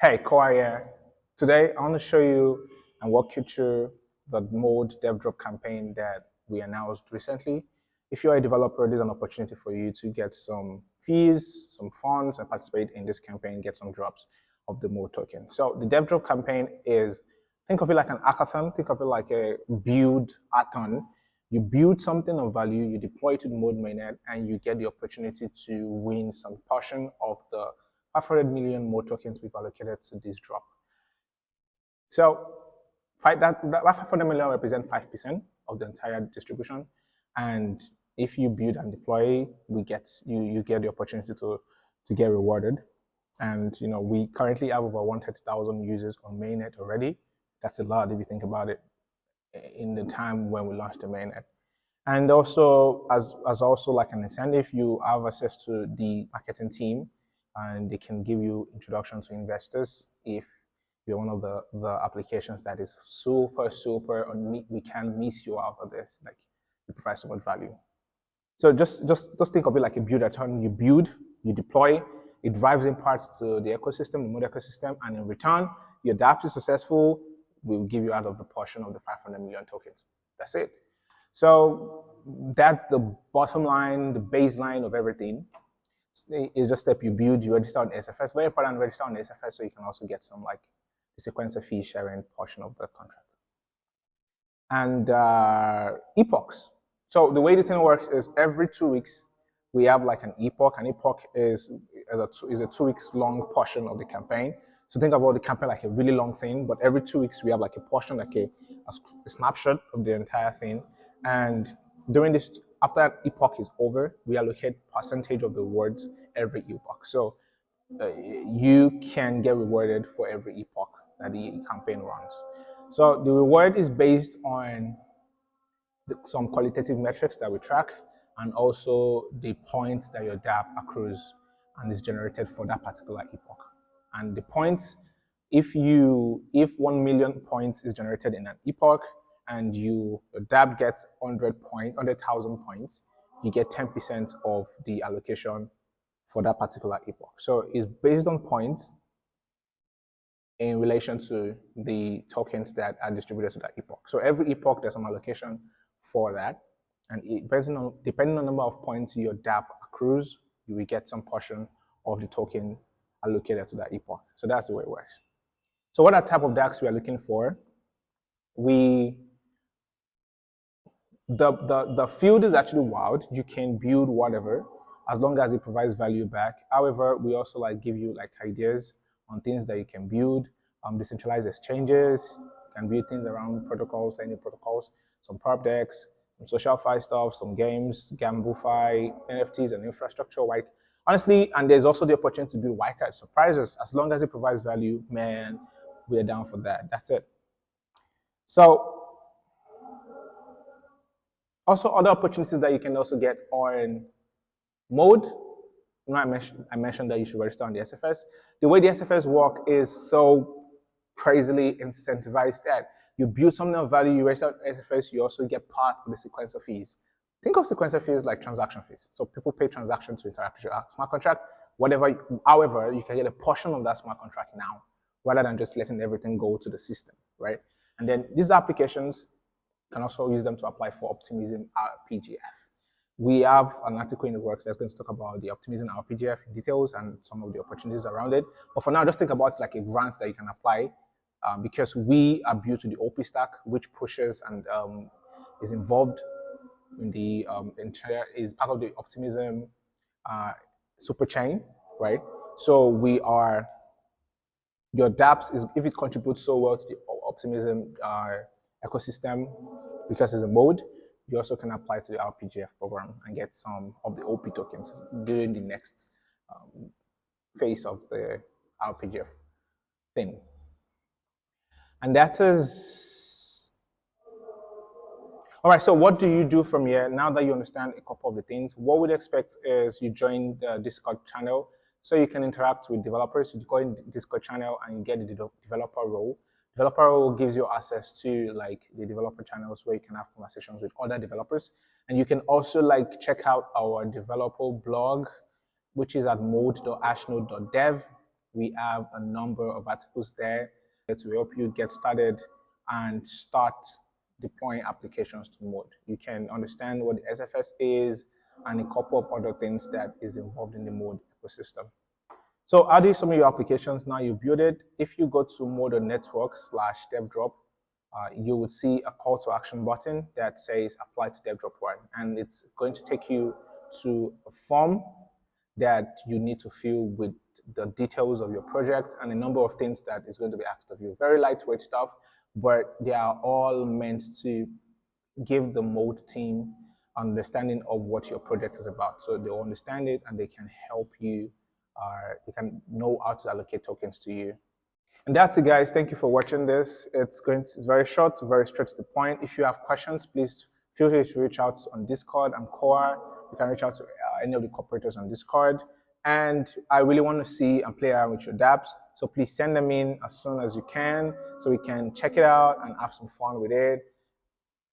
Hey, Koa here. Today, I want to show you and walk you through the Mode DevDrop campaign that we announced recently. If you're a developer, there's an opportunity for you to get some fees, some funds, and participate in this campaign, get some drops of the Mode token. So the DevDrop campaign is, think of it like an hackathon, think of it like a build-a-thon. You build something of value, you deploy it to the Mode mainnet, and you get the opportunity to win some portion of the 500 million more tokens we've allocated to this drop. So that 500 million represents 5% of the entire distribution. And if you build and deploy, you get the opportunity to get rewarded. And we currently have over 130,000 users on mainnet already. That's a lot if you think about it in the time when we launched the mainnet. And also, as also like an incentive, you have access to the marketing team, and they can give you introduction to investors if you're one of the applications that is super, we can't miss you out of this. Like, you provide so much value. So just think of it like a build-a-thon. You build, you deploy, it drives in parts to the ecosystem, the Mode ecosystem, and in return, your DApp is successful, we'll give you out of the portion of the 500 million tokens. That's it. So that's the bottom line, the baseline of everything. It's just step you build, you register on SFS. Very important, register on SFS so you can also get some like the sequencer fee sharing portion of the contract. And epochs. So the way the thing works is every 2 weeks we have like an epoch. An epoch is a 2 weeks long portion of the campaign. So think about the campaign like a really long thing, but every 2 weeks we have like a portion, like a snapshot of the entire thing. And during this, after that epoch is over, we allocate percentage of the rewards every epoch. So you can get rewarded for every epoch that the campaign runs. So the reward is based on some qualitative metrics that we track, and also the points that your DApp accrues and is generated for that particular epoch. And the points, if 1 million points is generated in an epoch, and your DApp gets 100,000 points, you get 10% of the allocation for that particular epoch. So it's based on points in relation to the tokens that are distributed to that epoch. So every epoch, there's some allocation for that. And depending on the number of points your DApp accrues, you will get some portion of the token allocated to that epoch. So that's the way it works. So what type of DApps we are looking for? The field is actually wild. You can build whatever as long as it provides value back. However, we also give you ideas on things that you can build. Decentralized exchanges, you can build things around protocols, lending protocols, some prop decks, some social fi stuff, some games, GambleFi, NFTs, and infrastructure. Honestly, and there's also the opportunity to build wildcard surprises. As long as it provides value, man, we're down for that. That's it. So also other opportunities that you can also get on Mode. I mentioned that you should register on the SFS. The way the SFS work is so crazily incentivized that you build something of value, you register on SFS, you also get part of the sequencer fees. Think of sequencer fees like transaction fees. So people pay transaction to interact with your smart contract, whatever. However, you can get a portion of that smart contract now, rather than just letting everything go to the system, right? And then these applications can also use them to apply for optimism RPGF. We have an article in the works that's going to talk about the optimism RPGF in details and some of the opportunities around it. But for now, just think about it like a grant that you can apply, because we are built to the OP stack, which pushes and is involved in the is part of the optimism super chain, right? So we are, your dApps is, if it contributes so well to the optimism ecosystem because it's a mode, you also can apply to the RPGF program and get some of the OP tokens during the next phase of the RPGF thing. And that is, all right, so what do you do from here? Now that you understand a couple of the things, what we'd expect is you join the Discord channel so you can interact with developers. You go in the Discord channel and you get the developer role. Developer role gives you access to the developer channels where you can have conversations with other developers. And you can also check out our developer blog, which is at mode.ashnode.dev. We have a number of articles there to help you get started and start deploying applications to Mode. You can understand what the SFS is and a couple of other things that is involved in the Mode ecosystem. So how do you submit your applications now you build it? If you go to mode.network/devdrop, you would see a call to action button that says apply to DevDrop 1. And it's going to take you to a form that you need to fill with the details of your project and a number of things that is going to be asked of you. Very lightweight stuff, but they are all meant to give the Mode team understanding of what your project is about. So they'll understand it and they can help you, they can know how to allocate tokens to you. And that's it, guys. Thank you for watching this. It's very short, very straight to the point. If you have questions, please feel free to reach out on Discord. I'm Koa. You can reach out to any of the cooperators on Discord. And I really want to see and play around with your dApps. So please send them in as soon as you can so we can check it out and have some fun with it.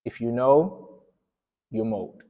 If you know, you Mode.